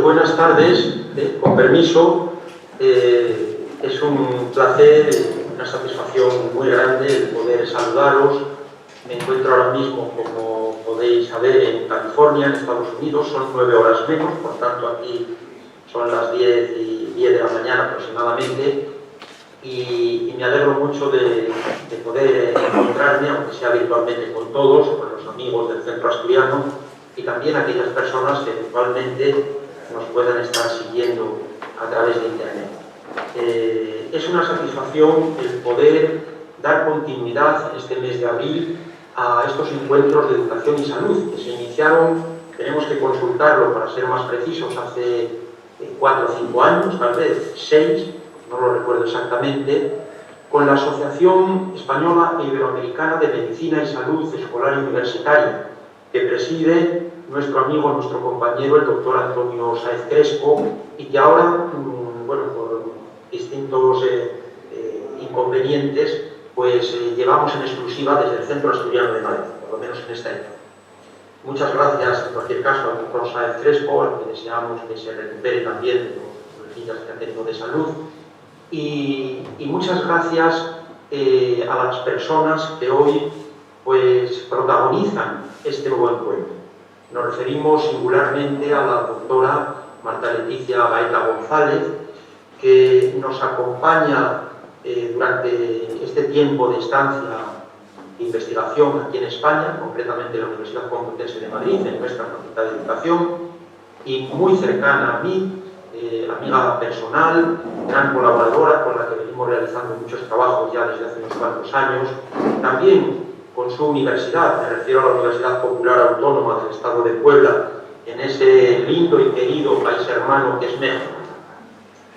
buenas tardes. Con permiso, es un placer, una satisfacción muy grande el poder saludaros. Me encuentro ahora mismo, como podéis saber, en California, en Estados Unidos. Son 9 horas menos, por tanto aquí son las 10:10 de la mañana aproximadamente. Y me alegro mucho de poder encontrarme, aunque sea virtualmente, con todos, con los amigos del Centro Asturiano y también aquellas personas que eventualmente nos puedan estar siguiendo a través de Internet. Es una satisfacción el poder dar continuidad en este mes de abril a estos encuentros de educación y salud que se iniciaron, tenemos que consultarlo para ser más precisos, hace 4 o 5 años, tal vez 6, no lo recuerdo exactamente, con la Asociación Española e Iberoamericana de Medicina y Salud Escolar y Universitaria, que preside nuestro amigo, nuestro compañero, el doctor Antonio Sáez Crespo, y que ahora, bueno, por distintos inconvenientes, pues llevamos en exclusiva desde el Centro Asturiano de Madrid, por lo menos en esta época. Muchas gracias, en cualquier caso, al doctor Sáez Crespo, al que deseamos que se recupere también de los problemillas que ha tenido de salud, y muchas gracias a las personas que hoy pues protagonizan este nuevo encuentro. Nos referimos singularmente a la doctora Marta Leticia Gaeta González, que nos acompaña durante este tiempo de estancia de investigación aquí en España, concretamente en la Universidad Complutense de Madrid, en nuestra Facultad de Educación, y muy cercana a mí, amiga personal, gran colaboradora con la que venimos realizando muchos trabajos ya desde hace unos cuantos años, también con su universidad, me refiero a la Universidad Popular Autónoma del Estado de Puebla, en ese lindo y querido país hermano que es México.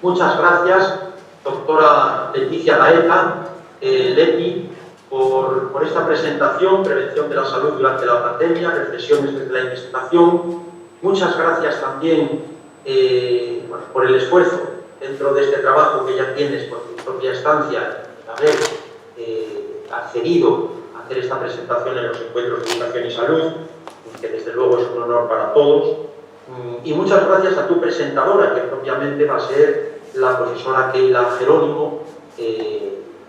Muchas gracias, doctora Leticia Gaeta, Leti, por esta presentación, Prevención de la Salud durante la Pandemia, Reflexiones desde la Investigación. Muchas gracias también bueno, por el esfuerzo dentro de este trabajo que ya tienes por tu propia estancia, haber accedido a hacer esta presentación en los encuentros de educación y salud, que desde luego es un honor para todos. Y muchas gracias a tu presentadora, que propiamente va a ser la profesora Keila Jerónimo,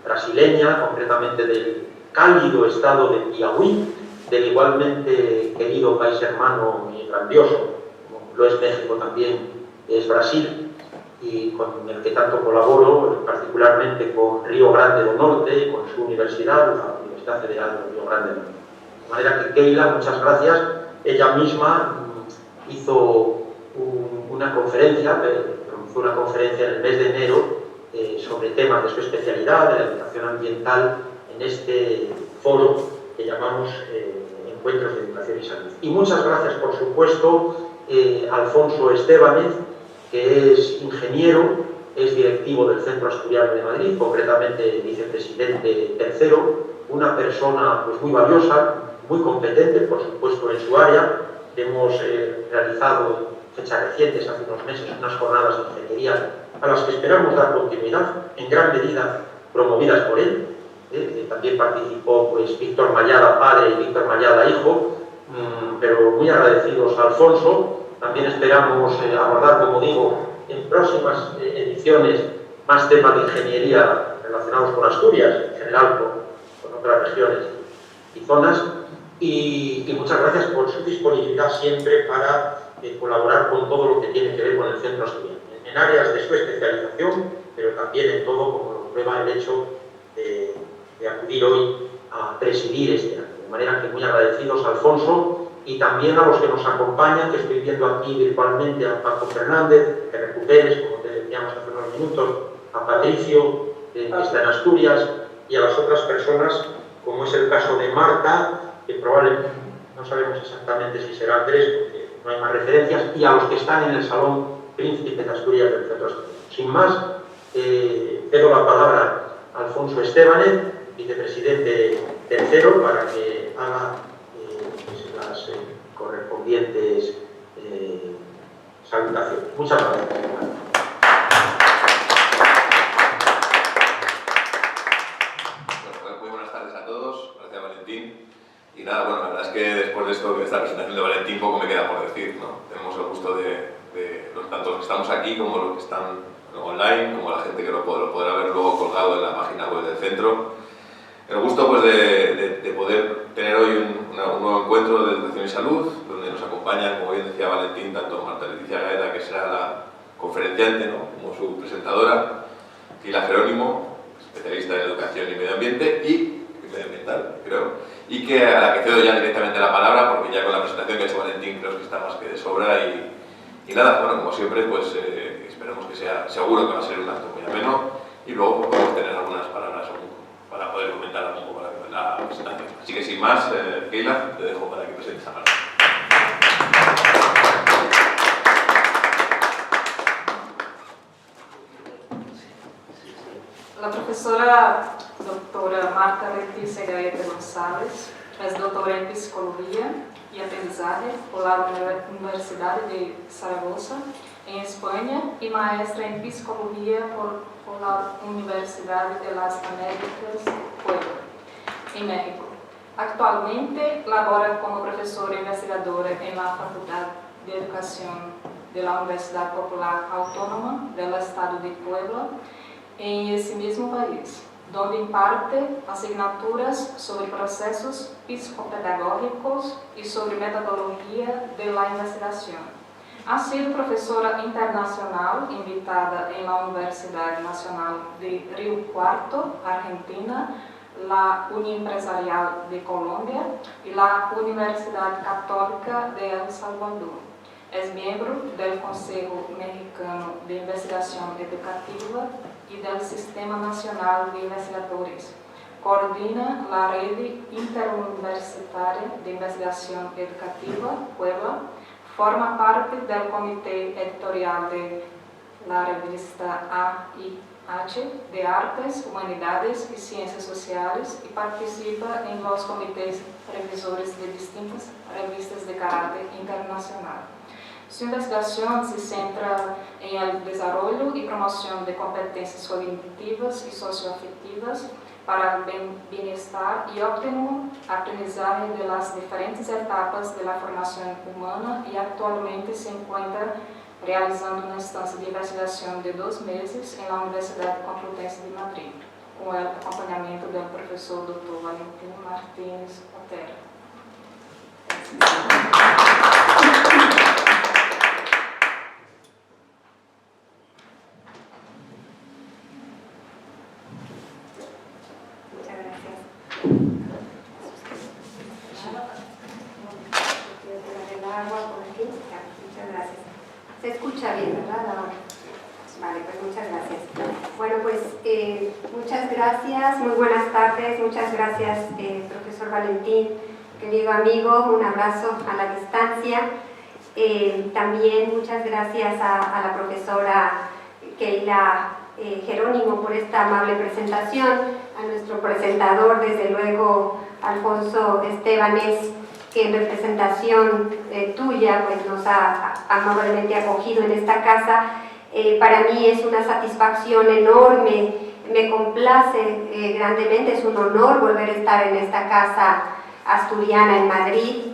brasileña, concretamente del cálido estado de Piauí, del igualmente querido país hermano y grandioso, como lo es México también, es Brasil, y con el que tanto colaboro, particularmente con Río Grande do Norte, con su universidad, la Universidad Federal de Río Grande do Norte. De manera que Keila, muchas gracias. Ella misma hizo una conferencia, pronunció una conferencia en el mes de enero sobre temas de su especialidad, de la educación ambiental, en este foro que llamamos Encuentros de Educación y Salud. Y muchas gracias, por supuesto, a Alfonso Estébanez, que es ingeniero, es directivo del Centro Asturiano de Madrid, concretamente vicepresidente tercero, una persona pues, muy valiosa, muy competente, por supuesto, en su área. Hemos realizado fechas recientes, hace unos meses, unas jornadas de ingeniería a las que esperamos dar continuidad, en gran medida promovidas por él. También participó pues, Víctor Mayada, padre, y Víctor Mayada, hijo, pero muy agradecidos a Alfonso. También esperamos abordar, como digo, en próximas ediciones más temas de ingeniería relacionados con Asturias, en general con otras regiones y zonas. Y muchas gracias por su disponibilidad siempre para colaborar con todo lo que tiene que ver con el Centro Asturiano, en áreas de su especialización, pero también en todo, como lo prueba el hecho de acudir hoy a presidir este año. De manera que muy agradecidos a Alfonso y también a los que nos acompañan, que estoy viendo aquí virtualmente, a Paco Fernández, que recuperes, como te decíamos hace unos minutos, a Patricio, que está en Asturias, y a las otras personas, como es el caso de Marta, que probablemente no sabemos exactamente si será Andrés, porque no hay más referencias, y a los que están en el Salón Príncipe de Asturias del Centro Asturiano. Sin más, cedo la palabra a Alfonso Estébanez, vicepresidente tercero, para que haga las correspondientes salutaciones. Muchas gracias. Muy buenas tardes a todos. Gracias, Valentín. Y nada, bueno, la verdad es que después de esta presentación de Valentín poco me queda por decir, ¿no? Tenemos el gusto de los los que estamos aquí como los que están online, como la gente que lo podrá ver luego colgado en la página web del centro. El gusto pues, de poder tener hoy un nuevo encuentro de educación y salud, donde nos acompañan, como bien decía Valentín, tanto Marta Leticia Gaeta, que será la conferenciante, ¿no?, como su presentadora, Keila Jerónimo, especialista en educación y medio ambiente, y medioambiental, creo, y que a la que cedo ya directamente la palabra, porque ya con la presentación que ha hecho Valentín creo que está más que de sobra, y nada, bueno, como siempre, pues esperemos que sea, seguro que va a ser un acto muy ameno, y luego pues, podemos tener algunas palabras para poder comentar un poco la presentación. Así que sin más, Keila, te dejo para que presentes a Marta. La profesora doctora Marta Leticia Gaeta González es doctora en Psicología y Aprendizaje por la Universidad de Zaragoza, en España, y maestra en Psicología por la Universidad de las Américas, Puebla, en México. Actualmente labora como profesora investigadora en la Facultad de Educación de la Universidad Popular Autónoma del Estado de Puebla, en ese mismo país, donde imparte asignaturas sobre procesos psicopedagógicos y sobre metodología de la investigación. Ha sido profesora internacional invitada en la Universidad Nacional de Río Cuarto, Argentina, la Uniempresarial de Colombia y la Universidad Católica de El Salvador. Es miembro del Consejo Mexicano de Investigación Educativa y del Sistema Nacional de Investigadores. Coordina la Red Interuniversitaria de Investigación Educativa, Puebla. Forma parte del comité editorial de la revista AIH de Artes, Humanidades y Ciencias Sociales y participa en los comités revisores de distintas revistas de carácter internacional. Su investigación se centra en el desarrollo y promoción de competencias cognitivas y socioafectivas para el bienestar y óptimo aprendizaje de las diferentes etapas de la formación humana, y actualmente se encuentra realizando una estancia de investigación de 2 meses en la Universidad Complutense de Madrid, con el acompañamiento del profesor Dr. Valentín Martínez Otero. Se escucha bien, ¿verdad? Ahora. Vale, pues muchas gracias. Bueno, pues muchas gracias, muy buenas tardes, muchas gracias, profesor Valentín, querido amigo, un abrazo a la distancia. También muchas gracias a la profesora Keila Jerónimo por esta amable presentación, a nuestro presentador, desde luego, Alfonso Estebanes, que en representación tuya pues nos ha amablemente acogido en esta casa. Para mí es una satisfacción enorme, me complace grandemente, es un honor volver a estar en esta casa asturiana en Madrid,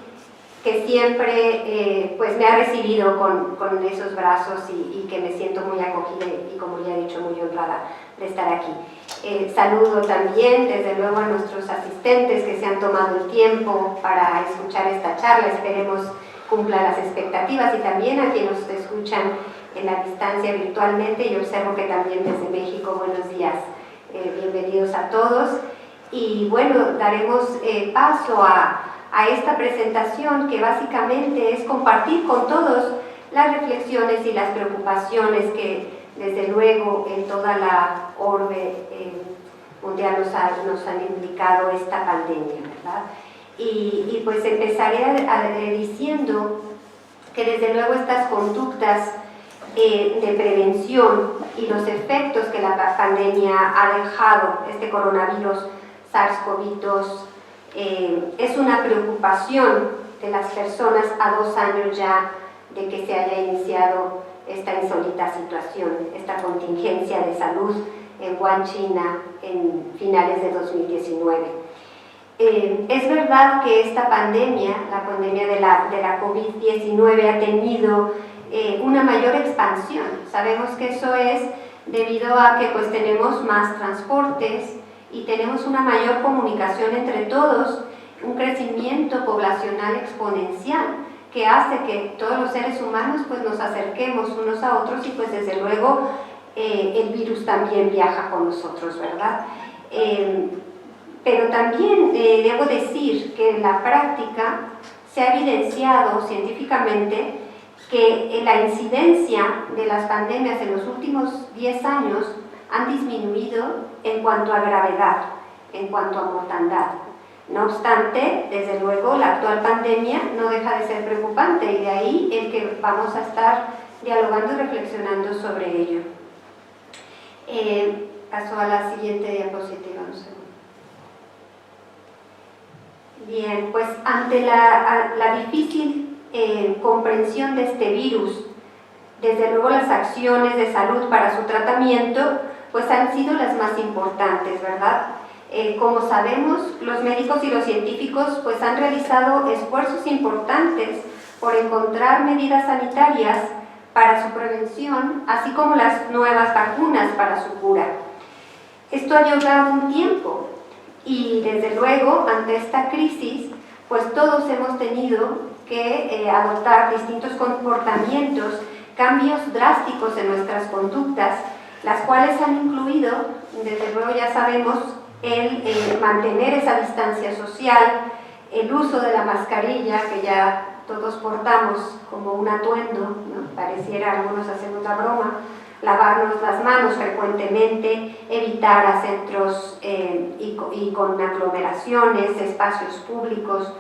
que siempre pues me ha recibido con esos brazos y que me siento muy acogida y, como ya he dicho, muy honrada de estar aquí. Saludo también, desde luego, a nuestros asistentes que se han tomado el tiempo para escuchar esta charla. Esperemos cumpla las expectativas, y también a quienes nos escuchan en la distancia virtualmente. Yo observo que también desde México, buenos días, bienvenidos a todos. Y bueno, daremos paso a esta presentación, que básicamente es compartir con todos las reflexiones y las preocupaciones que desde luego en toda la orbe mundial nos han implicado esta pandemia, ¿verdad? Y pues empezaré diciendo que desde luego estas conductas de prevención y los efectos que la pandemia ha dejado, este coronavirus SARS-CoV-2, es una preocupación de las personas a 2 años ya de que se haya iniciado esta insólita situación, esta contingencia de salud en Wuhan, China, en finales de 2019. Es verdad que esta pandemia, la pandemia de la COVID-19, ha tenido una mayor expansión. Sabemos que eso es debido a que pues tenemos más transportes y tenemos una mayor comunicación entre todos, un crecimiento poblacional exponencial que hace que todos los seres humanos pues nos acerquemos unos a otros y pues desde luego el virus también viaja con nosotros, ¿verdad? Pero también debo decir que en la práctica se ha evidenciado científicamente que la incidencia de las pandemias en los últimos 10 años han disminuido en cuanto a gravedad, en cuanto a mortandad. No obstante, desde luego, la actual pandemia no deja de ser preocupante y de ahí el que vamos a estar dialogando y reflexionando sobre ello. Paso a la siguiente diapositiva, un segundo. Bien, pues ante la difícil comprensión de este virus, desde luego las acciones de salud para su tratamiento pues han sido las más importantes, ¿verdad? Como sabemos, los médicos y los científicos pues han realizado esfuerzos importantes por encontrar medidas sanitarias para su prevención, así como las nuevas vacunas para su cura. Esto ha llevado un tiempo y desde luego ante esta crisis pues todos hemos tenido que adoptar distintos comportamientos, cambios drásticos en nuestras conductas, las cuales han incluido, desde luego ya sabemos, el mantener esa distancia social, el uso de la mascarilla que ya todos portamos como un atuendo, ¿no? Pareciera algunos hacer una broma, lavarnos las manos frecuentemente, evitar a centros y con aglomeraciones, espacios públicos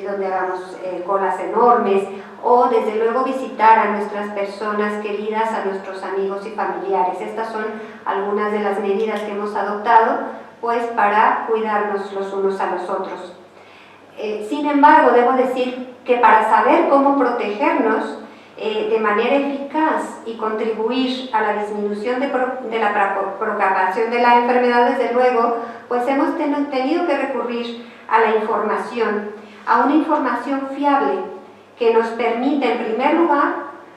donde hagamos colas enormes, o desde luego visitar a nuestras personas queridas, a nuestros amigos y familiares. Estas son algunas de las medidas que hemos adoptado pues para cuidarnos los unos a los otros. Sin embargo, debo decir que para saber cómo protegernos de manera eficaz y contribuir a la disminución de la propagación de la enfermedad, desde luego, pues hemos tenido que recurrir a la información, a una información fiable que nos permite, en primer lugar,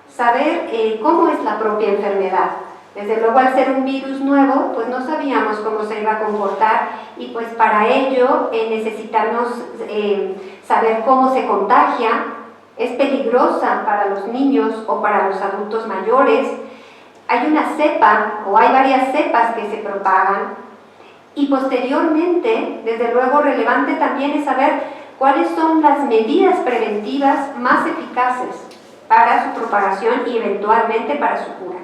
saber cómo es la propia enfermedad. Desde luego, al ser un virus nuevo, pues no sabíamos cómo se iba a comportar y pues para ello necesitamos saber cómo se contagia. Es peligrosa para los niños o para los adultos mayores. Hay una cepa o hay varias cepas que se propagan y posteriormente, desde luego, relevante también es saber cuáles son las medidas preventivas más eficaces para su propagación y eventualmente para su cura.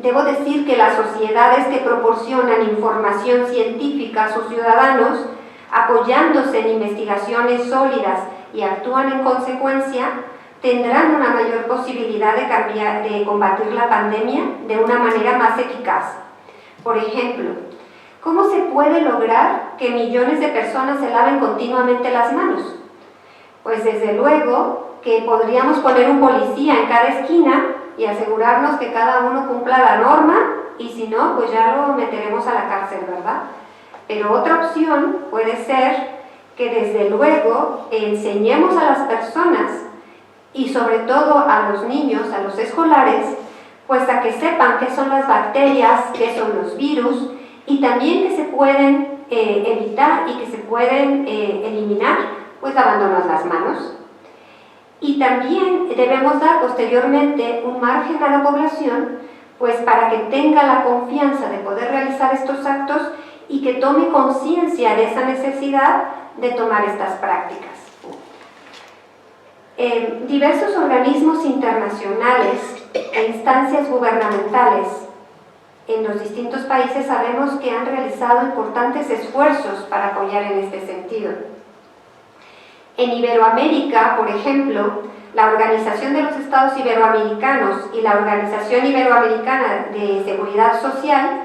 Debo decir que las sociedades que proporcionan información científica a sus ciudadanos, apoyándose en investigaciones sólidas y actúan en consecuencia, tendrán una mayor posibilidad de combatir la pandemia de una manera más eficaz. Por ejemplo, ¿cómo se puede lograr que millones de personas se laven continuamente las manos? Pues desde luego que podríamos poner un policía en cada esquina y asegurarnos que cada uno cumpla la norma y si no, pues ya lo meteremos a la cárcel, ¿verdad? Pero otra opción puede ser que desde luego enseñemos a las personas y sobre todo a los niños, a los escolares, pues a que sepan qué son las bacterias, qué son los virus y también que se pueden evitar y que se pueden eliminar pues lavándonos las manos. Y también debemos dar posteriormente un margen a la población pues para que tenga la confianza de poder realizar estos actos y que tome conciencia de esa necesidad de tomar estas prácticas. Diversos organismos internacionales e instancias gubernamentales en los distintos países sabemos que han realizado importantes esfuerzos para apoyar en este sentido. En Iberoamérica, por ejemplo, la Organización de los Estados Iberoamericanos y la Organización Iberoamericana de Seguridad Social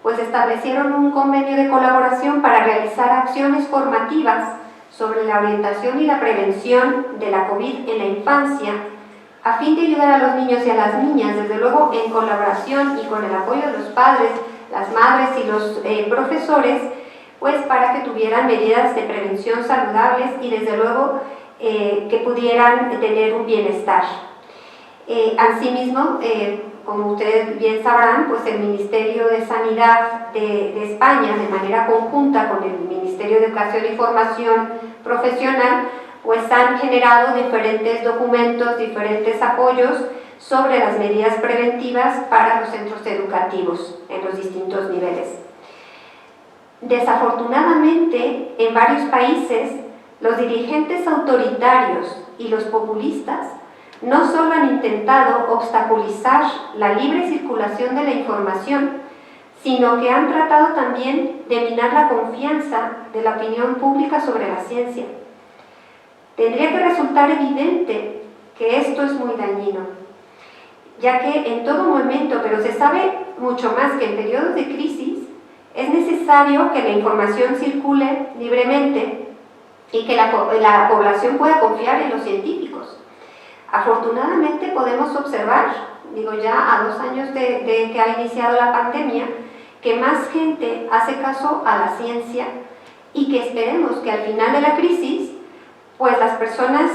pues establecieron un convenio de colaboración para realizar acciones formativas sobre la orientación y la prevención de la COVID en la infancia, a fin de ayudar a los niños y a las niñas, desde luego en colaboración y con el apoyo de los padres, las madres y los profesores, pues para que tuvieran medidas de prevención saludables y desde luego que pudieran tener un bienestar. Asimismo, como ustedes bien sabrán, pues el Ministerio de Sanidad de España, de manera conjunta con el Ministerio de Educación y Formación Profesional, pues han generado diferentes documentos, diferentes apoyos sobre las medidas preventivas para los centros educativos en los distintos niveles. Desafortunadamente, en varios países, los dirigentes autoritarios y los populistas no solo han intentado obstaculizar la libre circulación de la información, sino que han tratado también de minar la confianza de la opinión pública sobre la ciencia. Tendría que resultar evidente que esto es muy dañino, ya que en todo momento, pero se sabe mucho más que en periodos de crisis, es necesario que la información circule libremente y que la población pueda confiar en los científicos. Afortunadamente podemos observar, ya a 2 años de que ha iniciado la pandemia, que más gente hace caso a la ciencia y que esperemos que al final de la crisis, pues las personas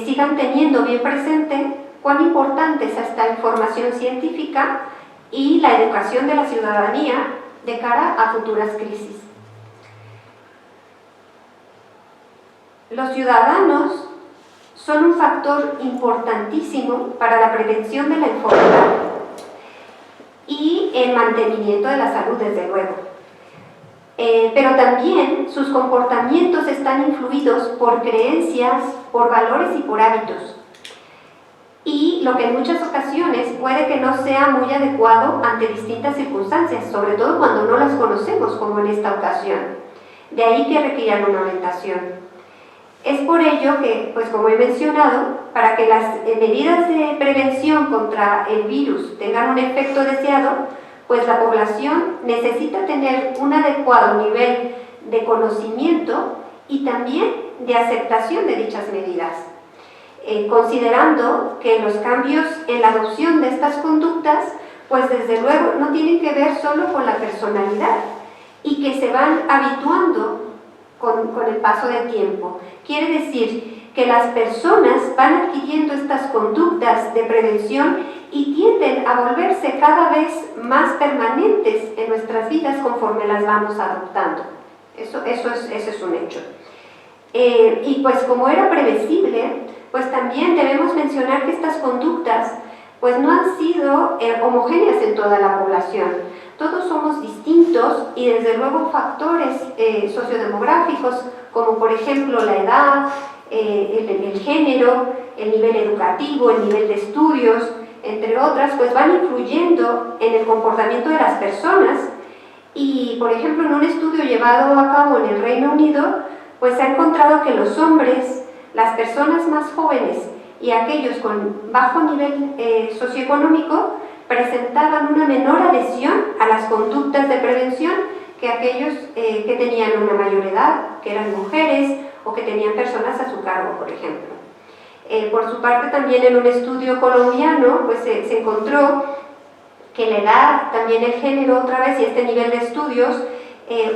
sigan teniendo bien presente cuán importante es esta información científica y la educación de la ciudadanía de cara a futuras crisis. Los ciudadanos son un factor importantísimo para la prevención de la enfermedad y el mantenimiento de la salud, desde luego. Pero también sus comportamientos están influidos por creencias, por valores y por hábitos. Y lo que en muchas ocasiones puede que no sea muy adecuado ante distintas circunstancias, sobre todo cuando no las conocemos, como en esta ocasión. De ahí que requieran una orientación. Es por ello que, pues como he mencionado, para que las medidas de prevención contra el virus tengan un efecto deseado, pues la población necesita tener un adecuado nivel de conocimiento y también de aceptación de dichas medidas, considerando que los cambios en la adopción de estas conductas, pues desde luego no tienen que ver solo con la personalidad y que se van habituando con el paso del tiempo. Quiere decir que las personas van adquiriendo estas conductas de prevención y tienden a volverse cada vez más permanentes en nuestras vidas conforme las vamos adoptando. Eso es un hecho. Y pues como era previsible, pues también debemos mencionar que estas conductas pues no han sido homogéneas en toda la población. Todos somos distintos y desde luego factores sociodemográficos como por ejemplo la edad, el género, el nivel educativo, el nivel de estudios, entre otras, pues van influyendo en el comportamiento de las personas. Y por ejemplo en un estudio llevado a cabo en el Reino Unido, pues se ha encontrado que los hombres, las personas más jóvenes y aquellos con bajo nivel socioeconómico presentaban una menor adhesión a las conductas de prevención que aquellos que tenían una mayor edad, que eran mujeres o que tenían personas a su cargo, por ejemplo. Por su parte, también en un estudio colombiano pues se encontró que la edad, también el género otra vez y este nivel de estudios,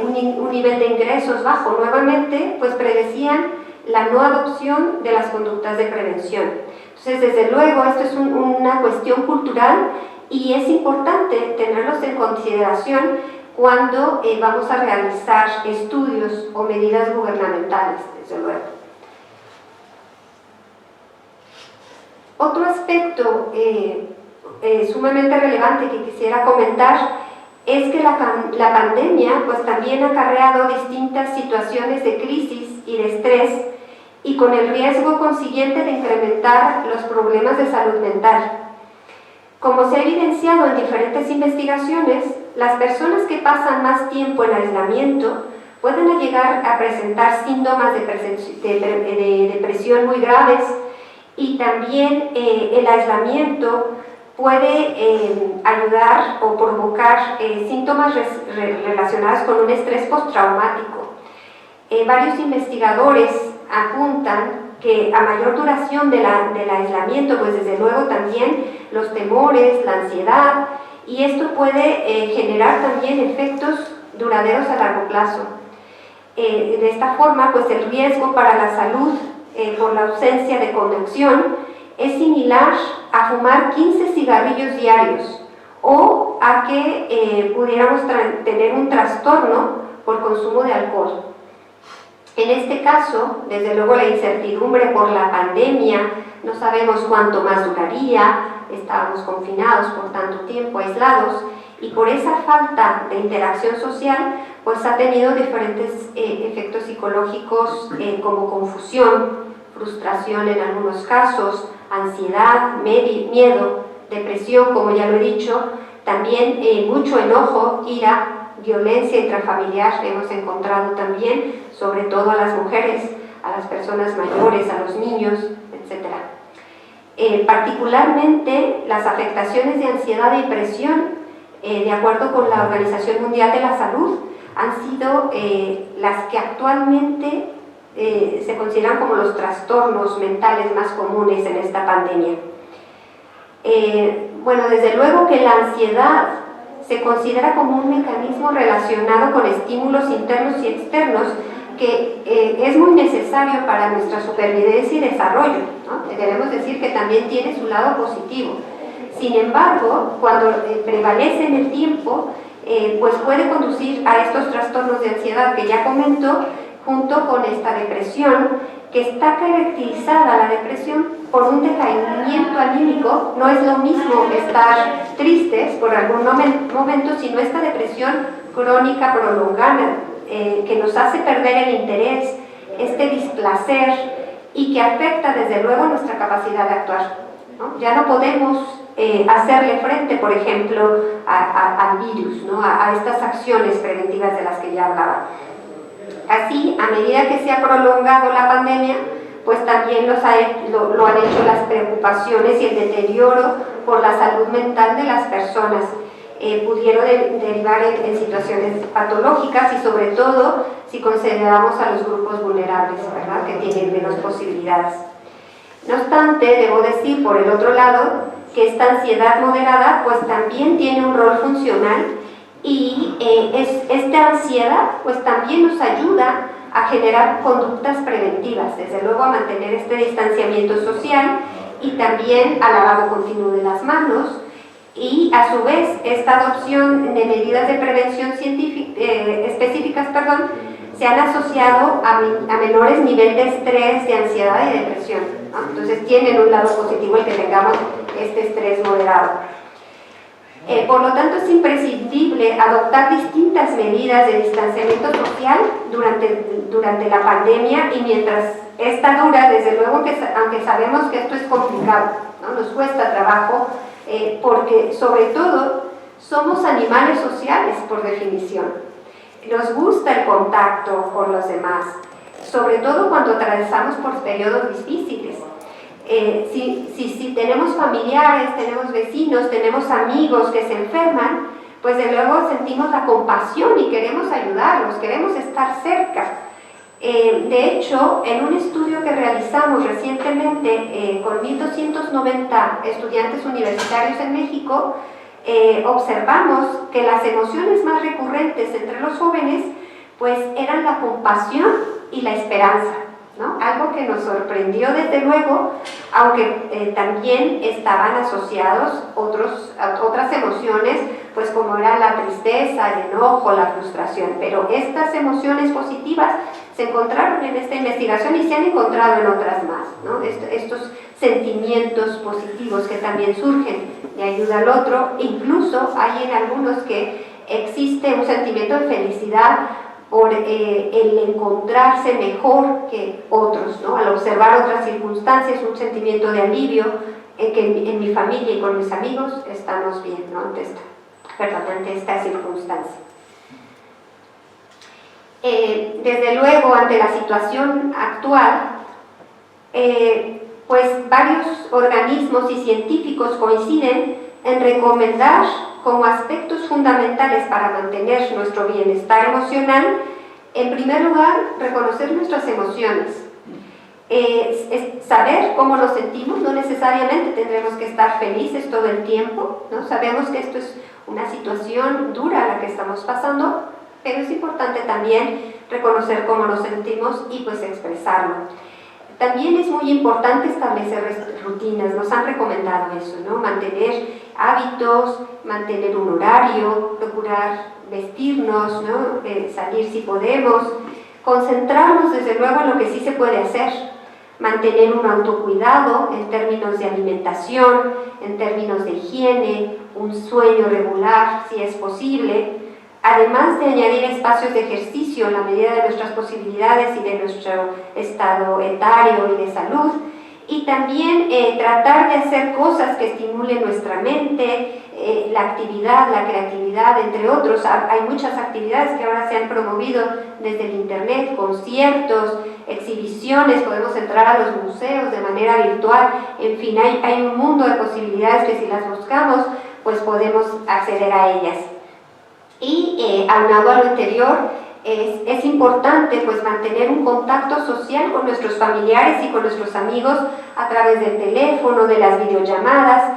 un nivel de ingresos bajo nuevamente, pues predecían la no adopción de las conductas de prevención. Entonces, desde luego, esto es una cuestión cultural y es importante tenerlos en consideración cuando vamos a realizar estudios o medidas gubernamentales, desde luego. Otro aspecto sumamente relevante que quisiera comentar es que la pandemia pues también ha acarreado distintas situaciones de crisis y de estrés y con el riesgo consiguiente de incrementar los problemas de salud mental. Como se ha evidenciado en diferentes investigaciones, las personas que pasan más tiempo en aislamiento pueden llegar a presentar síntomas de depresión muy graves y también el aislamiento puede ayudar o provocar síntomas relacionados con un estrés postraumático. Varios investigadores apuntan que a mayor duración del aislamiento, pues desde luego también los temores, la ansiedad, y esto puede generar también efectos duraderos a largo plazo. De esta forma, pues el riesgo para la salud por la ausencia de conexión es similar a fumar 15 cigarrillos diarios o a que pudiéramos tener un trastorno por consumo de alcohol. En este caso, desde luego la incertidumbre por la pandemia, no sabemos cuánto más duraría, estábamos confinados por tanto tiempo, aislados, y por esa falta de interacción social, pues ha tenido diferentes efectos psicológicos como confusión, frustración en algunos casos, ansiedad, miedo, depresión, como ya lo he dicho, también mucho enojo, ira, violencia intrafamiliar hemos encontrado también, sobre todo a las mujeres, a las personas mayores, a los niños, etc. Particularmente las afectaciones de ansiedad y depresión, de acuerdo con la Organización Mundial de la Salud, han sido las que actualmente se consideran como los trastornos mentales más comunes en esta pandemia. Bueno, desde luego que la ansiedad se considera como un mecanismo relacionado con estímulos internos y externos que es muy necesario para nuestra supervivencia y desarrollo, ¿no? Debemos decir que también tiene su lado positivo. Sin embargo, cuando prevalece en el tiempo, pues puede conducir a estos trastornos de ansiedad que ya comento, junto con esta depresión, que está caracterizada la depresión por un decaimiento anímico. No es lo mismo estar tristes por algún momento, sino esta depresión crónica prolongada que nos hace perder el interés, este displacer, y que afecta desde luego nuestra capacidad de actuar, ¿no? Ya no podemos hacerle frente, por ejemplo, al virus, ¿no? a estas acciones preventivas de las que ya hablaba. Así, a medida que se ha prolongado la pandemia, pues también lo han hecho las preocupaciones y el deterioro por la salud mental de las personas. Pudieron derivar en situaciones patológicas, y sobre todo si consideramos a los grupos vulnerables, ¿verdad?, que tienen menos posibilidades. No obstante, debo decir por el otro lado que esta ansiedad moderada pues también tiene un rol funcional, y esta ansiedad pues también nos ayuda a generar conductas preventivas, desde luego a mantener este distanciamiento social y también al lavado continuo de las manos, y a su vez esta adopción de medidas de prevención específicas se han asociado a menores niveles de estrés, de ansiedad y depresión, ¿no? Entonces tienen un lado positivo el que tengamos este estrés moderado. Por lo tanto, es imprescindible adoptar distintas medidas de distanciamiento social durante la pandemia, y mientras esta dura, desde luego que aunque sabemos que esto es complicado, ¿no?, nos cuesta trabajo, porque sobre todo somos animales sociales por definición. Nos gusta el contacto con los demás, sobre todo cuando atravesamos por periodos difíciles. Si tenemos familiares, tenemos vecinos, tenemos amigos que se enferman, pues de luego sentimos la compasión y queremos ayudarlos, queremos estar cerca. De hecho, en un estudio que realizamos recientemente con 1.290 estudiantes universitarios en México, observamos que las emociones más recurrentes entre los jóvenes pues eran la compasión y la esperanza, ¿no? Algo que nos sorprendió desde luego, aunque también estaban asociados otras emociones, pues como era la tristeza, el enojo, la frustración, pero estas emociones positivas se encontraron en esta investigación y se han encontrado en otras más, ¿no? Estos sentimientos positivos que también surgen de ayuda al otro. Incluso hay en algunos que existe un sentimiento de felicidad por el encontrarse mejor que otros, ¿no? Al observar otras circunstancias, un sentimiento de alivio en que en mi familia y con mis amigos estamos bien, ¿no?, ante esta circunstancia. Desde luego, ante la situación actual, pues varios organismos y científicos coinciden en recomendar como aspectos fundamentales para mantener nuestro bienestar emocional, en primer lugar, reconocer nuestras emociones. Saber cómo nos sentimos, no necesariamente tendremos que estar felices todo el tiempo, ¿no? Sabemos que esto es una situación dura la que estamos pasando, pero es importante también reconocer cómo nos sentimos y pues expresarlo. también es muy importante establecer rutinas, nos han recomendado eso, ¿no? Mantener hábitos, mantener un horario, procurar vestirnos, ¿no? Salir si podemos, concentrarnos desde luego en lo que sí se puede hacer, mantener un autocuidado en términos de alimentación, en términos de higiene, un sueño regular si es posible, además de añadir espacios de ejercicio en la medida de nuestras posibilidades y de nuestro estado etario y de salud, y también tratar de hacer cosas que estimulen nuestra mente, la actividad, la creatividad, entre otros. Hay muchas actividades que ahora se han promovido desde el internet, conciertos, exhibiciones, podemos entrar a los museos de manera virtual, en fin, hay un mundo de posibilidades que si las buscamos, pues podemos acceder a ellas. Y aunado a lo anterior, es importante pues mantener un contacto social con nuestros familiares y con nuestros amigos a través del teléfono, de las videollamadas,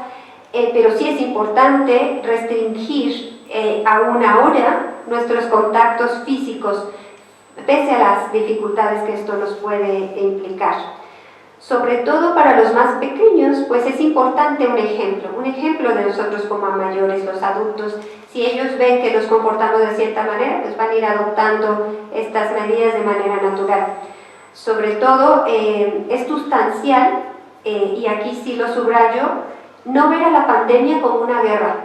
pero sí es importante restringir a una hora nuestros contactos físicos, pese a las dificultades que esto nos puede implicar. Sobre todo para los más pequeños, pues es importante un ejemplo de nosotros como mayores, los adultos. Si ellos ven que nos comportamos de cierta manera, pues van a ir adoptando estas medidas de manera natural. Sobre todo, es sustancial, y aquí sí lo subrayo, no ver a la pandemia como una guerra,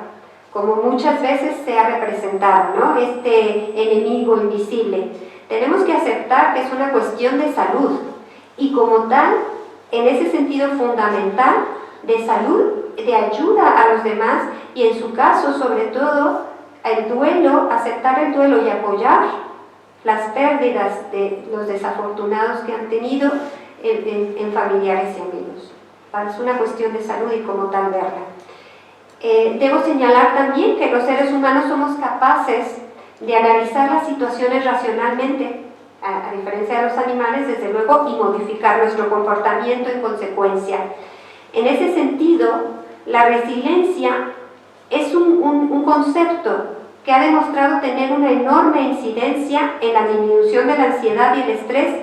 como muchas veces se ha representado, ¿no? Este enemigo invisible. Tenemos que aceptar que es una cuestión de salud, y como tal, en ese sentido fundamental, de salud, de ayuda a los demás, y en su caso, sobre todo, el duelo, aceptar el duelo y apoyar las pérdidas de los desafortunados que han tenido en familiares y amigos. Es una cuestión de salud y como tal verla. Debo señalar también que los seres humanos somos capaces de analizar las situaciones racionalmente, a diferencia de los animales, desde luego, y modificar nuestro comportamiento en consecuencia. En ese sentido, la resiliencia es un concepto que ha demostrado tener una enorme incidencia en la disminución de la ansiedad y el estrés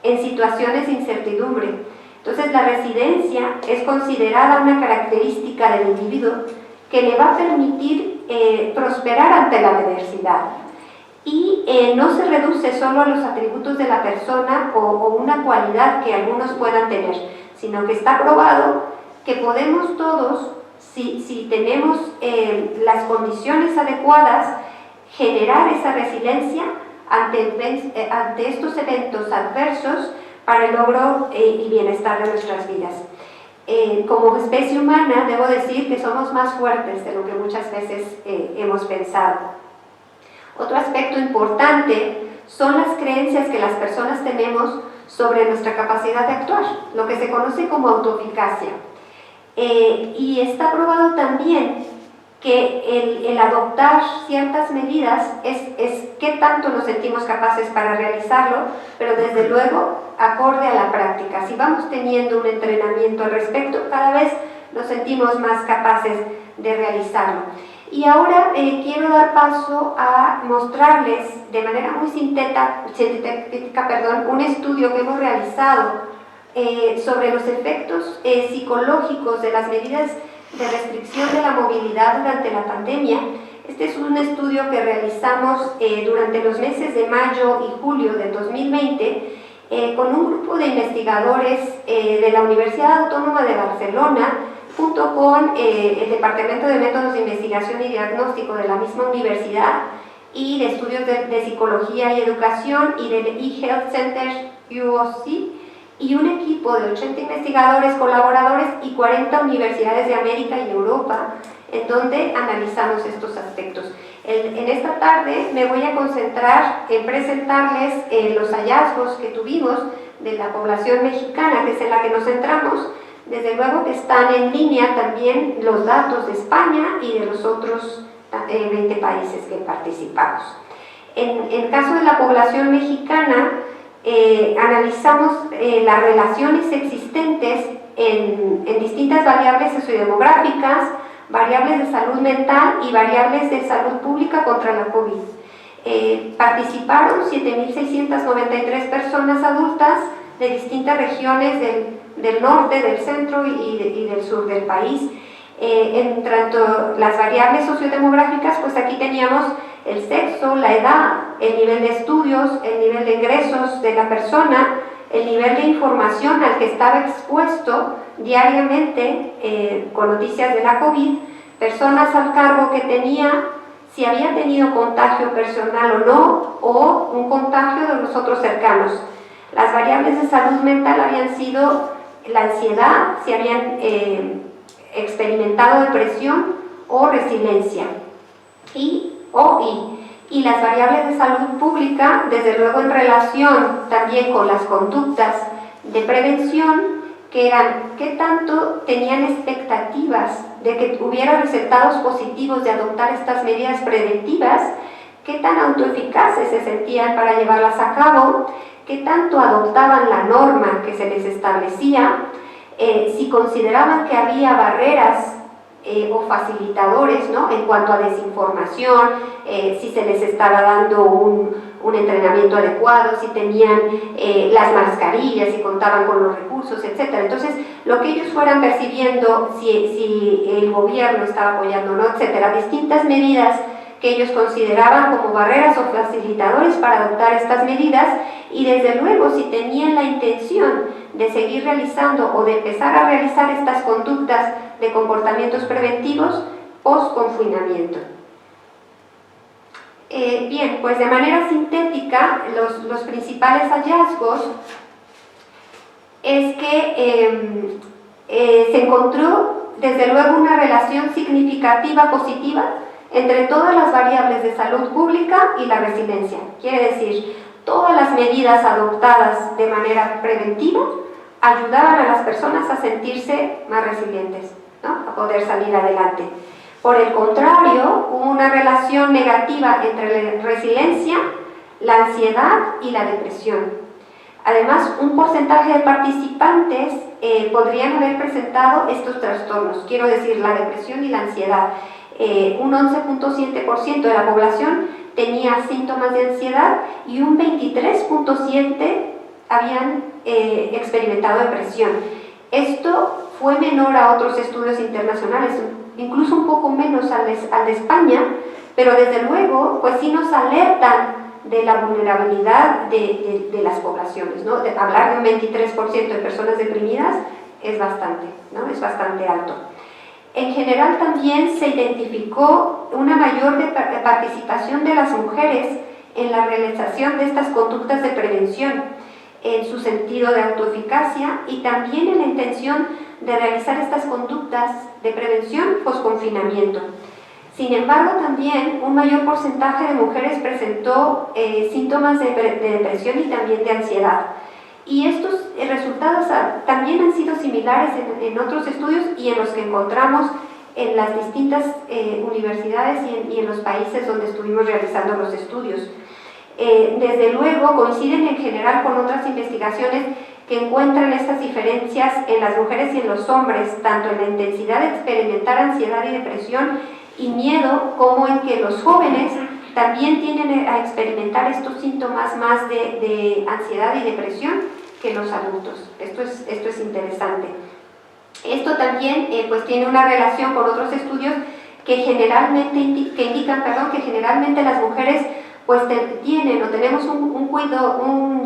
en situaciones de incertidumbre. Entonces, la resiliencia es considerada una característica del individuo que le va a permitir prosperar ante la adversidad. Y no se reduce solo a los atributos de la persona o una cualidad que algunos puedan tener, sino que está probado que podemos todos, si tenemos las condiciones adecuadas, generar esa resiliencia ante estos eventos adversos para el logro y bienestar de nuestras vidas. Como especie humana, debo decir que somos más fuertes de lo que muchas veces hemos pensado. Otro aspecto importante son las creencias que las personas tenemos sobre nuestra capacidad de actuar, lo que se conoce como autoeficacia. Y está probado también que el adoptar ciertas medidas es qué tanto nos sentimos capaces para realizarlo, pero desde luego acorde a la práctica. Si vamos teniendo un entrenamiento al respecto, cada vez nos sentimos más capaces de realizarlo. Y ahora quiero dar paso a mostrarles de manera muy sintética, un estudio que hemos realizado sobre los efectos psicológicos de las medidas de restricción de la movilidad durante la pandemia. Este es un estudio que realizamos durante los meses de mayo y julio del 2020 con un grupo de investigadores de la Universidad Autónoma de Barcelona, junto con el Departamento de Métodos de Investigación y Diagnóstico de la misma universidad y de Estudios de Psicología y Educación y del eHealth Center UOC, y un equipo de 80 investigadores, colaboradores y 40 universidades de América y Europa, en donde analizamos estos aspectos. En esta tarde me voy a concentrar en presentarles los hallazgos que tuvimos de la población mexicana, que es en la que nos centramos. Desde luego que están en línea también los datos de España y de los otros 20 países que participamos. En el caso de la población mexicana, analizamos las relaciones existentes en distintas variables sociodemográficas, variables de salud mental y variables de salud pública contra la COVID. Participaron 7.693 personas adultas de distintas regiones del norte, del centro y del sur del país. En tanto las variables sociodemográficas, pues aquí teníamos el sexo, la edad, el nivel de estudios, el nivel de ingresos de la persona, el nivel de información al que estaba expuesto diariamente con noticias de la COVID, personas al cargo que tenía, si había tenido contagio personal o no, o un contagio de los otros cercanos. Las variables de salud mental habían sido la ansiedad, si habían experimentado depresión o resiliencia. Y las variables de salud pública, desde luego en relación también con las conductas de prevención, que eran qué tanto tenían expectativas de que hubiera resultados positivos de adoptar estas medidas preventivas, qué tan autoeficaces se sentían para llevarlas a cabo, qué tanto adoptaban la norma que se les establecía, si consideraban que había barreras o facilitadores, ¿no?, en cuanto a desinformación, si se les estaba dando un entrenamiento adecuado, si tenían las mascarillas, si contaban con los recursos, etc. Entonces, lo que ellos fueran percibiendo, si el gobierno estaba apoyando o no, etc. Distintas medidas que ellos consideraban como barreras o facilitadores para adoptar estas medidas, y desde luego si tenían la intención de seguir realizando o de empezar a realizar estas conductas de comportamientos preventivos post-confinamiento. Bien, pues de manera sintética, los principales hallazgos es que se encontró desde luego una relación significativa positiva entre todas las variables de salud pública y la resiliencia. Quiere decir, todas las medidas adoptadas de manera preventiva ayudaban a las personas a sentirse más resilientes, ¿no?, a poder salir adelante. Por el contrario, hubo una relación negativa entre la resiliencia, la ansiedad y la depresión. Además, un porcentaje de participantes podrían haber presentado estos trastornos, quiero decir, la depresión y la ansiedad. Un 11.7% de la población tenía síntomas de ansiedad y un 23.7% habían experimentado depresión. Esto fue menor a otros estudios internacionales, incluso un poco menos al de España, pero desde luego pues sí nos alertan de la vulnerabilidad de las poblaciones, ¿no? De hablar de un 23% de personas deprimidas es bastante, ¿no?, es bastante alto. En general también se identificó una mayor participación de las mujeres en la realización de estas conductas de prevención, en su sentido de autoeficacia y también en la intención de realizar estas conductas de prevención post-confinamiento. Sin embargo, también un mayor porcentaje de mujeres presentó síntomas de depresión y también de ansiedad. Y estos resultados también han sido similares en otros estudios y en los que encontramos en las distintas universidades y en los países donde estuvimos realizando los estudios. Desde luego coinciden en general con otras investigaciones que encuentran estas diferencias en las mujeres y en los hombres, tanto en la intensidad de experimentar ansiedad y depresión y miedo, como en que los jóvenes también tienden a experimentar estos síntomas más de ansiedad y depresión que los adultos. Esto es interesante. Esto también pues tiene una relación con otros estudios que generalmente indican que generalmente las mujeres pues tienen o tenemos un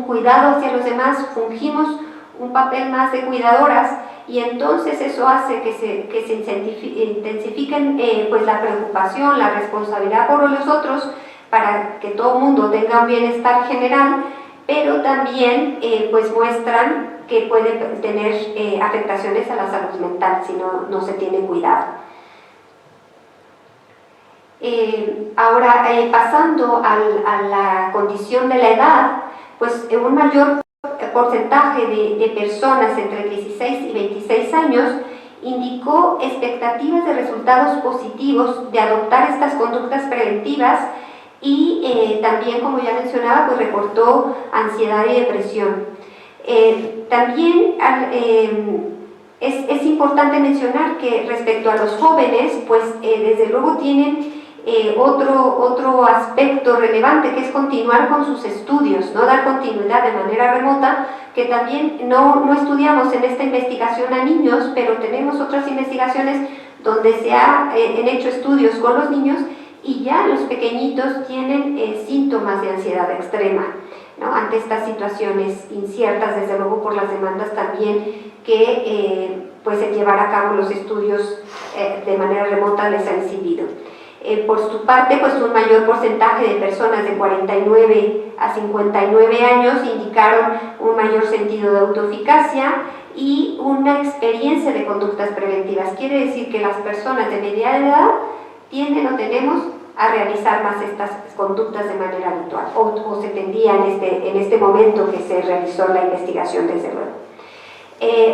cuidado hacia los demás, fungimos un papel más de cuidadoras, y entonces eso hace que se intensifiquen pues la preocupación, la responsabilidad por los otros, para que todo el mundo tenga un bienestar general, pero también pues muestran que puede tener afectaciones a la salud mental si no se tiene cuidado. Ahora, pasando a la condición de la edad, pues un mayor porcentaje de personas entre 16 y 26 años indicó expectativas de resultados positivos de adoptar estas conductas preventivas y también, como ya mencionaba, pues reportó ansiedad y depresión. También es importante mencionar que respecto a los jóvenes, pues desde luego tienen Otro aspecto relevante, que es continuar con sus estudios, no dar continuidad de manera remota, que también no estudiamos en esta investigación a niños, pero tenemos otras investigaciones donde se han hecho estudios con los niños y ya los pequeñitos tienen síntomas de ansiedad extrema, ¿no? Ante estas situaciones inciertas, desde luego por las demandas también que pues el llevar a cabo los estudios de manera remota les ha incidido. Por su parte, pues un mayor porcentaje de personas de 49 a 59 años indicaron un mayor sentido de autoeficacia y una experiencia de conductas preventivas. Quiere decir que las personas de mediana edad tienden o tenemos a realizar más estas conductas de manera habitual, o se tendía en este momento que se realizó la investigación, desde luego.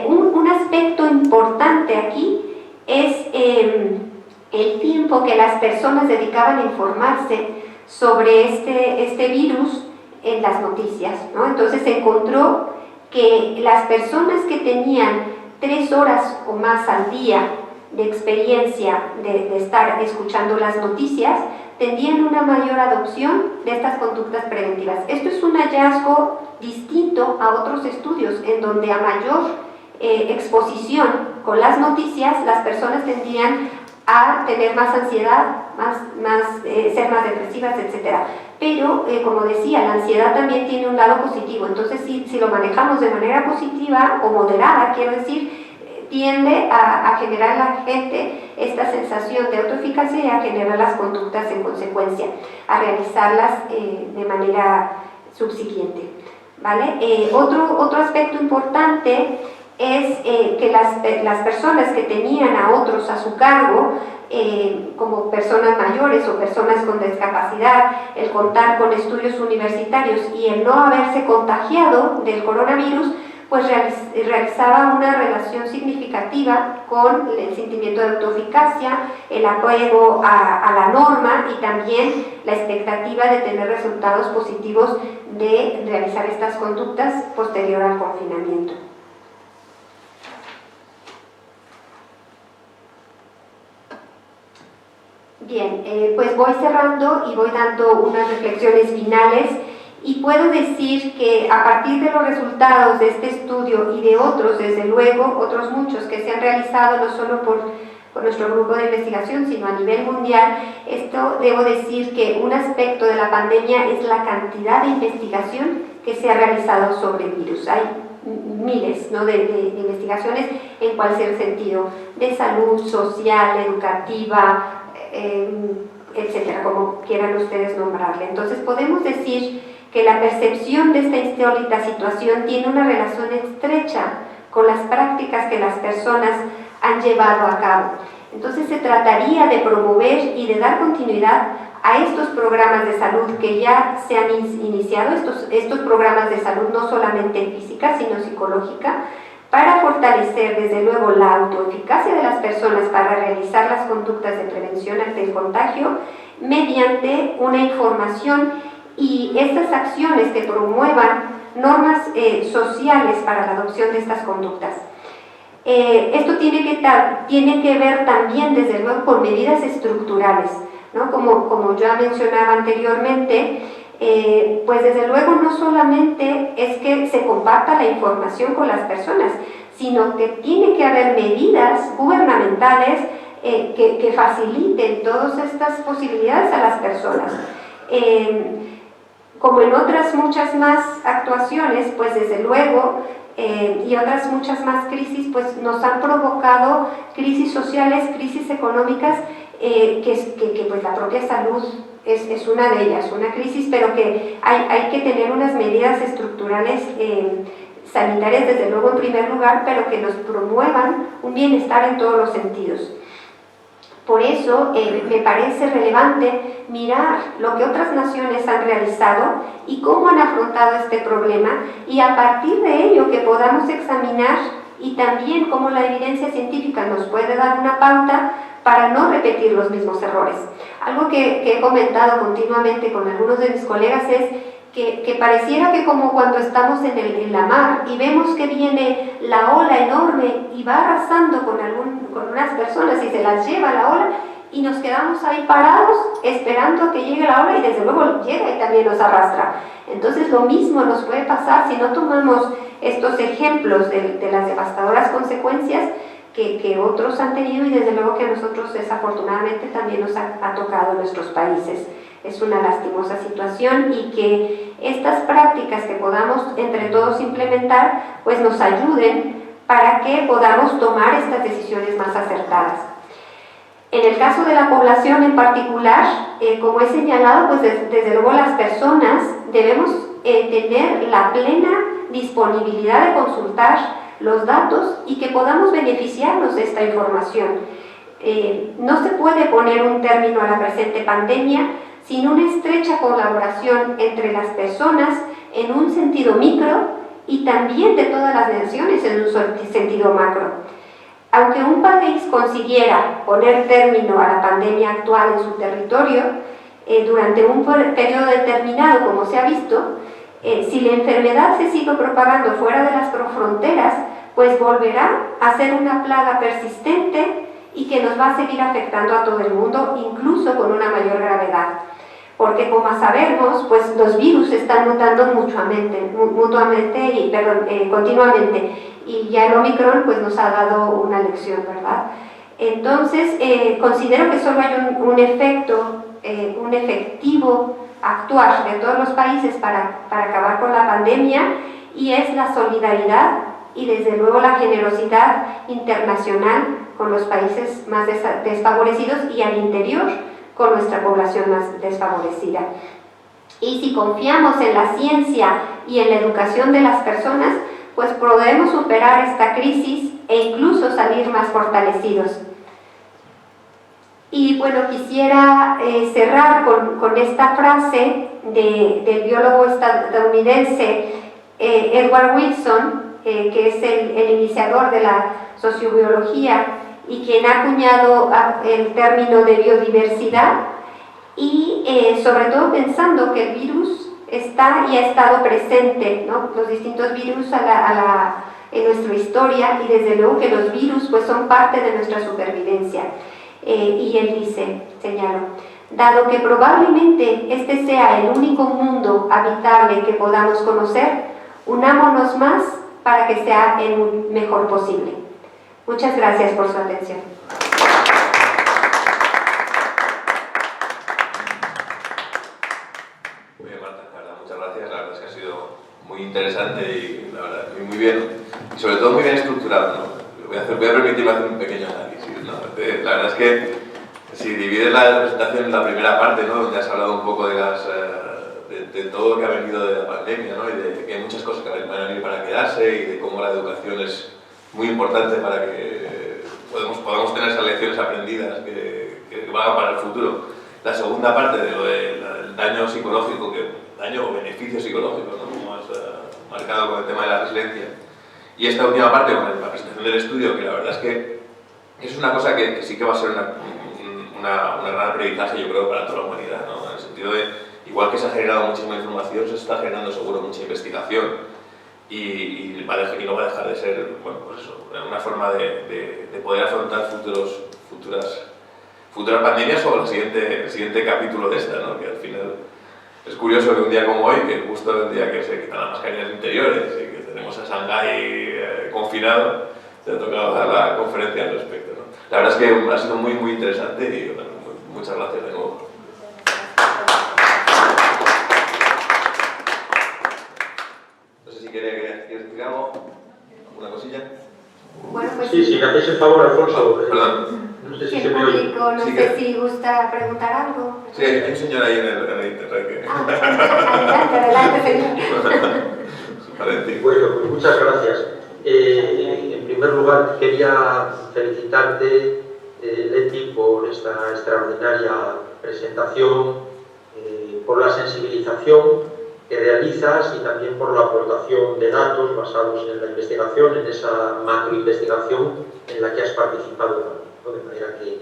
Un aspecto importante aquí es el tiempo que las personas dedicaban a informarse sobre este virus en las noticias, ¿no? Entonces se encontró que las personas que tenían 3 horas o más al día de experiencia de estar escuchando las noticias tenían una mayor adopción de estas conductas preventivas. Esto es un hallazgo distinto a otros estudios en donde a mayor exposición con las noticias las personas tendían a tener más ansiedad, ser más depresivas, etc. Pero, como decía, la ansiedad también tiene un lado positivo. Entonces, si lo manejamos de manera positiva o moderada, quiero decir, tiende a generar en la gente esta sensación de autoeficacia y a generar las conductas en consecuencia, a realizarlas de manera subsiguiente, ¿vale? Otro aspecto importante es que las personas que tenían a otros a su cargo, como personas mayores o personas con discapacidad, el contar con estudios universitarios y el no haberse contagiado del coronavirus, pues realizaba una relación significativa con el sentimiento de autoeficacia, el apego a la norma y también la expectativa de tener resultados positivos de realizar estas conductas posterior al confinamiento. Bien, pues voy cerrando y voy dando unas reflexiones finales y puedo decir que a partir de los resultados de este estudio y de otros, desde luego, otros muchos que se han realizado no solo por nuestro grupo de investigación, sino a nivel mundial, debo decir que un aspecto de la pandemia es la cantidad de investigación que se ha realizado sobre el virus. Hay miles, ¿no?, de investigaciones en cualquier sentido, de salud, social, educativa, etcétera, como quieran ustedes nombrarle. Entonces podemos decir que la percepción de esta insólita situación tiene una relación estrecha con las prácticas que las personas han llevado a cabo. Entonces se trataría de promover y de dar continuidad a estos programas de salud que ya se han iniciado, estos programas de salud no solamente física, sino psicológica, para fortalecer desde luego la autoeficacia de las personas para realizar las conductas de prevención ante el contagio mediante una información y estas acciones que promuevan normas sociales para la adopción de estas conductas. Esto tiene que ver también desde luego con medidas estructurales, ¿no? Como ya mencionaba anteriormente, pues desde luego no solamente es que se comparta la información con las personas, sino que tiene que haber medidas gubernamentales que faciliten todas estas posibilidades a las personas. Como en otras muchas más actuaciones, pues desde luego, y otras muchas más crisis, pues nos han provocado crisis sociales, crisis económicas, que pues la propia salud es una de ellas, una crisis, pero que hay que tener unas medidas estructurales sanitarias, desde luego en primer lugar, pero que nos promuevan un bienestar en todos los sentidos. Por eso me parece relevante mirar lo que otras naciones han realizado y cómo han afrontado este problema, y a partir de ello que podamos examinar y también cómo la evidencia científica nos puede dar una pauta para no repetir los mismos errores. Algo que he comentado continuamente con algunos de mis colegas es que pareciera que como cuando estamos en la mar y vemos que viene la ola enorme y va arrasando con unas personas y se las lleva la ola, y y nos quedamos ahí parados esperando a que llegue la ola y desde luego llega y también nos arrastra. Entonces lo mismo nos puede pasar si no tomamos estos ejemplos de las devastadoras consecuencias que otros han tenido y desde luego que a nosotros desafortunadamente también nos ha tocado en nuestros países. Es una lastimosa situación y que estas prácticas que podamos entre todos implementar pues nos ayuden para que podamos tomar estas decisiones más acertadas. En el caso de la población en particular, como he señalado, pues desde luego las personas debemos tener la plena disponibilidad de consultar los datos y que podamos beneficiarnos de esta información. No se puede poner un término a la presente pandemia sin una estrecha colaboración entre las personas en un sentido micro y también de todas las naciones en un sentido macro. Aunque un país consiguiera poner término a la pandemia actual en su territorio, durante un periodo determinado, como se ha visto, si la enfermedad se sigue propagando fuera de las fronteras, pues volverá a ser una plaga persistente y que nos va a seguir afectando a todo el mundo, incluso con una mayor gravedad. Porque como sabemos, pues los virus están mutando continuamente, y ya el Omicron pues nos ha dado una lección, ¿verdad? Entonces, considero que solo hay un efectivo actuar de todos los países para acabar con la pandemia, y es la solidaridad y desde luego la generosidad internacional con los países más desfavorecidos y al interior con nuestra población más desfavorecida. Y si confiamos en la ciencia y en la educación de las personas, pues podremos superar esta crisis e incluso salir más fortalecidos. Y bueno, quisiera cerrar con esta frase del biólogo estadounidense Edward Wilson, que es el iniciador de la sociobiología y quien ha acuñado el término de biodiversidad, y sobre todo pensando que el virus está y ha estado presente, ¿no? Los distintos virus en nuestra historia, y desde luego que los virus pues son parte de nuestra supervivencia. Y él dice, señalo, dado que probablemente este sea el único mundo habitable que podamos conocer, unámonos más para que sea el mejor posible. Muchas gracias por su atención. Muy bien, Marta, la verdad, muchas gracias. La verdad es que ha sido muy interesante y la verdad, muy bien, y sobre todo muy bien estructurado, ¿no? Voy a permitirme hacer un pequeño análisis, ¿no? La verdad es que si divides la presentación en la primera parte, ¿no? Donde has hablado un poco de todo lo que ha venido de la pandemia, ¿no? Y de que hay muchas cosas que van a venir para quedarse, y de cómo la educación es muy importante para que podamos tener esas lecciones aprendidas que valgan para el futuro. La segunda parte de lo del daño psicológico, daño o beneficio psicológico, ¿no? Como has marcado con el tema de la resiliencia. Y esta última parte, con la presentación del estudio, que la verdad es que es una cosa que sí que va a ser una gran aprendizaje, yo creo, para toda la humanidad, ¿no? En el sentido de, igual que se ha generado muchísima información, se está generando seguro mucha investigación, y no va a dejar de ser, bueno, pues eso, una forma de poder afrontar futuras pandemias, o el siguiente capítulo de esta, ¿no? Que al final es curioso que un día como hoy, que justo el día que se quitan las mascarillas interiores y que tenemos a Shanghái confinado, te ha tocado dar la conferencia al respecto, ¿no? La verdad es que ha sido muy, muy interesante, y bueno, muchas gracias de nuevo. No sé si quieres decir algo, alguna cosilla. Bueno, pues Sí, me hacéis el favor, Alfonso. Perdón. No sé si si el se me oye. público, no Sí, sé si gusta preguntar algo. Sí, hay un señor ahí en el internet que... Adelante, señor. Valentín. Bueno, pues muchas gracias. En primer lugar, quería felicitarte, Leti, por esta extraordinaria presentación, por la sensibilización que realizas, y también por la aportación de datos basados en la investigación, en esa macroinvestigación en la que has participado también, ¿no? De manera que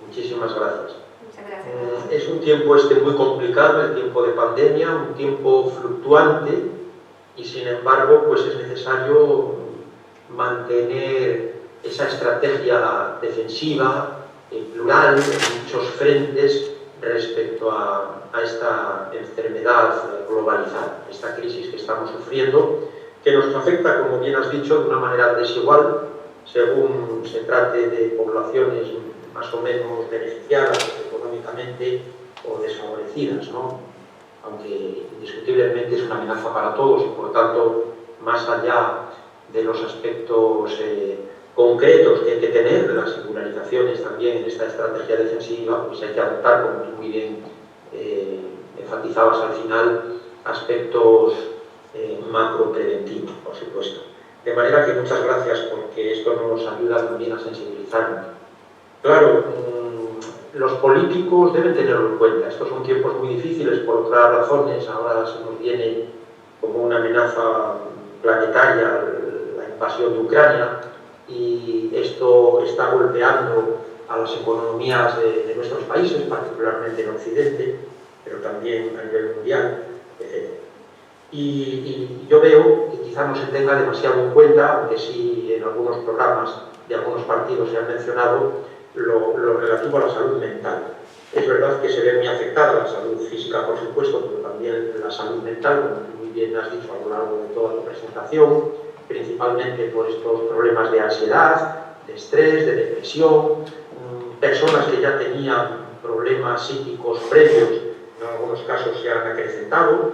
muchísimas gracias. Muchas gracias. Es un tiempo muy complicado, el tiempo de pandemia, un tiempo fluctuante, y sin embargo pues es necesario mantener esa estrategia defensiva, plural, dichos frentes respecto a esta enfermedad globalizada, esta crisis que estamos sufriendo, que nos afecta, como bien has dicho, de una manera desigual, según se trate de poblaciones más o menos beneficiadas económicamente o desfavorecidas, ¿no? Aunque indiscutiblemente es una amenaza para todos y, por tanto, más allá de los aspectos concretos que hay que tener, de las singularizaciones también en esta estrategia defensiva, pues hay que adoptar, como tú muy bien enfatizabas al final, aspectos macropreventivos, por supuesto. De manera que muchas gracias, porque esto nos ayuda también a sensibilizarnos. Claro, los políticos deben tenerlo en cuenta. Estos son tiempos muy difíciles por otras razones. Ahora se nos viene como una amenaza planetaria la invasión de Ucrania, y esto está golpeando a las economías de nuestros países, particularmente en Occidente, pero también a nivel mundial, etc. Y yo veo que quizá no se tenga demasiado en cuenta, aunque sí en algunos programas de algunos partidos se ha mencionado, lo relativo a la salud mental. Es verdad que se ve muy afectada la salud física, por supuesto, pero también la salud mental, como muy bien has dicho a lo largo de toda tu presentación, principalmente por estos problemas de ansiedad, de estrés, de depresión, personas que ya tenían problemas psíquicos previos, en algunos casos se han acrecentado,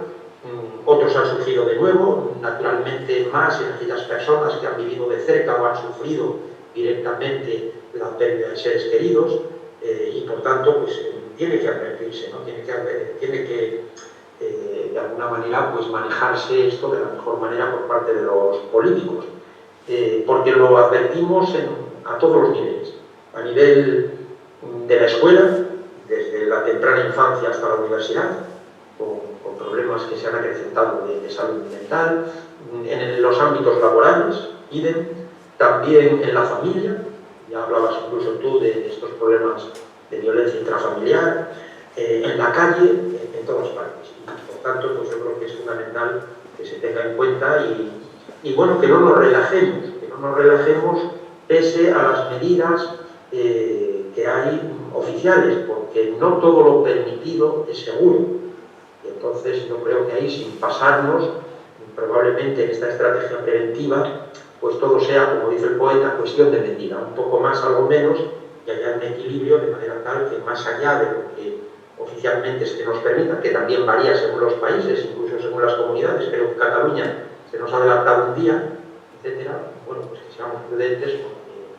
otros han surgido de nuevo, naturalmente más en aquellas personas que han vivido de cerca o han sufrido directamente la pérdida de seres queridos, y por tanto pues tiene que advertirse, ¿no? Tiene que de alguna manera pues manejarse esto de la mejor manera por parte de los políticos, porque lo advertimos a todos los niveles, a nivel de la escuela, desde la temprana infancia hasta la universidad, con problemas que se han acrecentado de salud mental, en los ámbitos laborales, idem, también en la familia. Ya hablabas incluso tú de estos problemas de violencia intrafamiliar, en la calle, en todas partes. Y por tanto, pues yo creo que es fundamental que se tenga en cuenta y bueno, que no nos relajemos pese a las medidas que hay oficiales, porque no todo lo permitido es seguro. Y entonces yo creo que ahí, sin pasarnos, probablemente en esta estrategia preventiva, pues todo sea, como dice el poeta, cuestión de medida, un poco más, algo menos, y haya un equilibrio de manera tal que más allá de lo que oficialmente se nos permita, que también varía según los países, incluso según las comunidades, creo que Cataluña se nos ha adelantado un día, etcétera, bueno, pues que seamos prudentes porque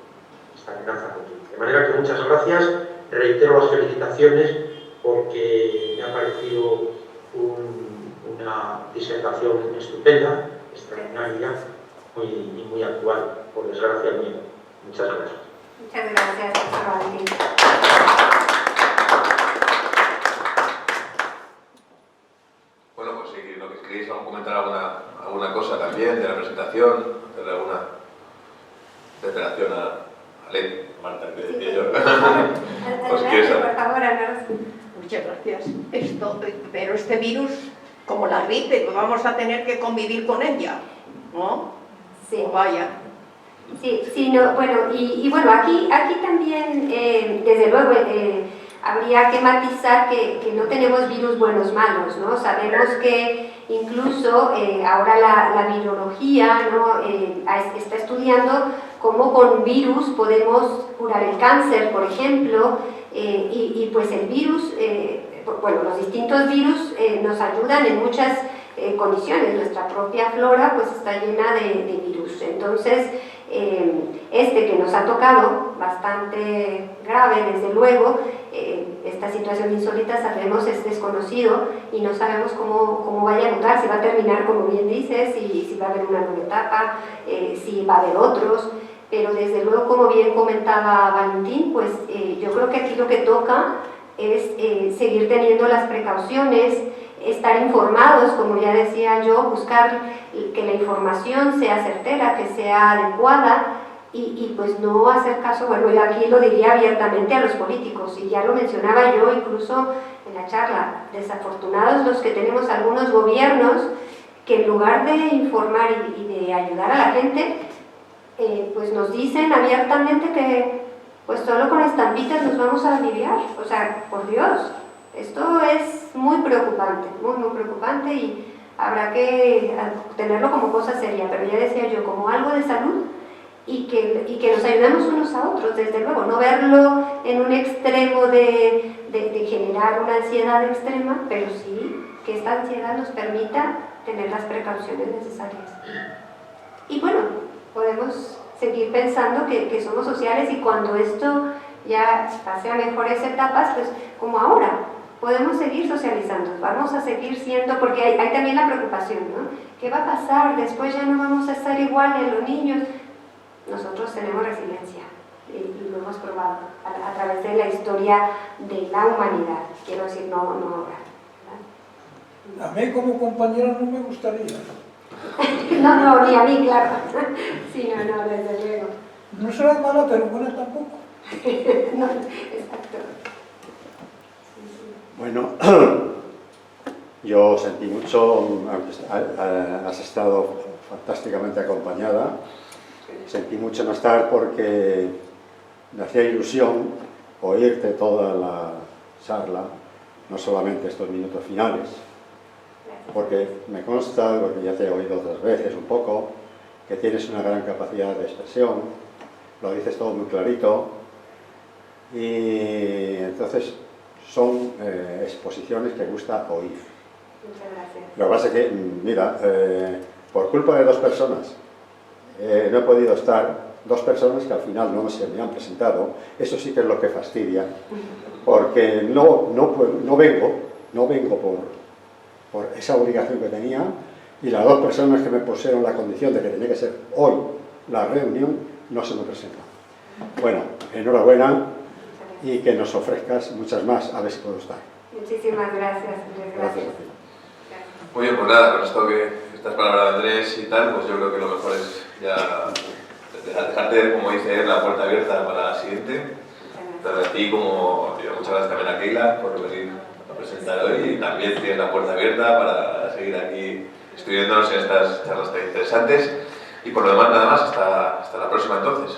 esta amenaza continúa. De manera que muchas gracias, reitero las felicitaciones porque me ha parecido una disertación estupenda, extraordinaria, muy actual, por desgracia mía. Muchas gracias. Muchas gracias, profesor Valentín. Bueno, pues si lo que queréis comentar alguna cosa también de la presentación, hacerle alguna interpelación a Leti, Marta, que decía yo. Pues por favor, Ana. Muchas gracias. Pero este virus, como la gripe, pues vamos a tener que convivir con ella, ¿no? Sí. Pues vaya. Sí, no, bueno, y bueno, aquí también, desde luego, habría que matizar que no tenemos virus buenos malos, ¿no? Sabemos que incluso ahora la virología, ¿no? Está estudiando cómo con virus podemos curar el cáncer, por ejemplo, y pues el virus, bueno, los distintos virus nos ayudan en muchas condiciones. Nuestra propia flora pues está llena de virus. Entonces, este que nos ha tocado bastante grave, desde luego, esta situación insólita, sabemos, es desconocido y no sabemos cómo vaya a mudar, si va a terminar, como bien dices, si va a haber una nueva etapa, si va a haber otros, pero desde luego, como bien comentaba Valentín, pues yo creo que aquí lo que toca es seguir teniendo las precauciones, estar informados, como ya decía yo, buscar que la información sea certera, que sea adecuada y pues no hacer caso, bueno, y aquí lo diría abiertamente a los políticos, y ya lo mencionaba yo incluso en la charla, desafortunados los que tenemos algunos gobiernos que en lugar de informar y de ayudar a la gente, pues nos dicen abiertamente pues solo con estampitas nos vamos a aliviar. O sea, por Dios, esto es muy preocupante, muy preocupante, y habrá que tenerlo como cosa seria, pero ya decía yo, como algo de salud, y que nos ayudemos unos a otros, desde luego, no verlo en un extremo de generar una ansiedad extrema, pero sí que esta ansiedad nos permita tener las precauciones necesarias. Y bueno, podemos seguir pensando que somos sociales, y cuando esto ya pase a mejores etapas, pues como ahora, podemos seguir socializando, vamos a seguir siendo, porque hay también la preocupación, ¿no? ¿Qué va a pasar? Después ya no vamos a estar iguales los niños. Nosotros tenemos resiliencia y lo hemos probado a través de la historia de la humanidad, quiero decir, no ahora, ¿verdad? A mí como compañera no me gustaría. No, ni a mí, claro. Sí, no, desde luego. No será mala, pero buena tampoco. No, exacto. Bueno, yo sentí mucho, has estado fantásticamente acompañada, sentí mucho no estar porque me hacía ilusión oírte toda la charla, no solamente estos minutos finales, porque me consta, porque ya te he oído otras veces un poco, que tienes una gran capacidad de expresión, lo dices todo muy clarito, y entonces son exposiciones que gusta oír. Muchas gracias. Lo que pasa es que, mira, por culpa de dos personas, no he podido estar, dos personas que al final no se me han presentado, eso sí que es lo que fastidia, porque no vengo por esa obligación que tenía, y las dos personas que me pusieron la condición de que tenía que ser hoy la reunión, no se me presentan. Bueno, enhorabuena, y que nos ofrezcas muchas más, a ver si puedo estar. Muchísimas gracias. Gracias a ti. Muy bien, pues nada, con esto estas palabras de Andrés y tal, pues yo creo que lo mejor es ya dejarte, como dice él, la puerta abierta para la siguiente. Tanto a ti como muchas gracias también a Keila por venir a presentar hoy, y también tienes la puerta abierta para seguir aquí estudiándonos en estas charlas tan interesantes. Y por lo demás, nada más, hasta la próxima entonces.